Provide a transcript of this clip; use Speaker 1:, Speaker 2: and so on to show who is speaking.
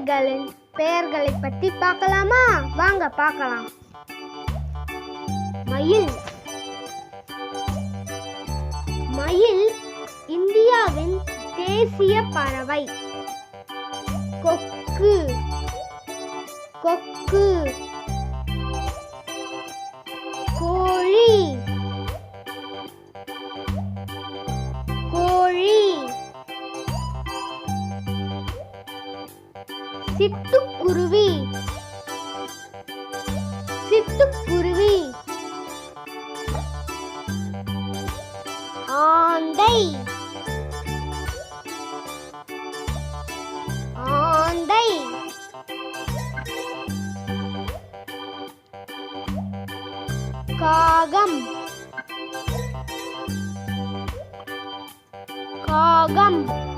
Speaker 1: பறவைகளின் பெயர்களை பற்றி பார்க்கலாமா? வாங்க பார்க்கலாம். மயில். மயில் இந்தியாவின் தேசிய பறவை. கொக்கு. கொக்கு. கோழி. கோழி. சிட்டுக்குருவி. சிட்டுக்குருவி. ஆந்தை. ஆந்தை. காகம். காகம்.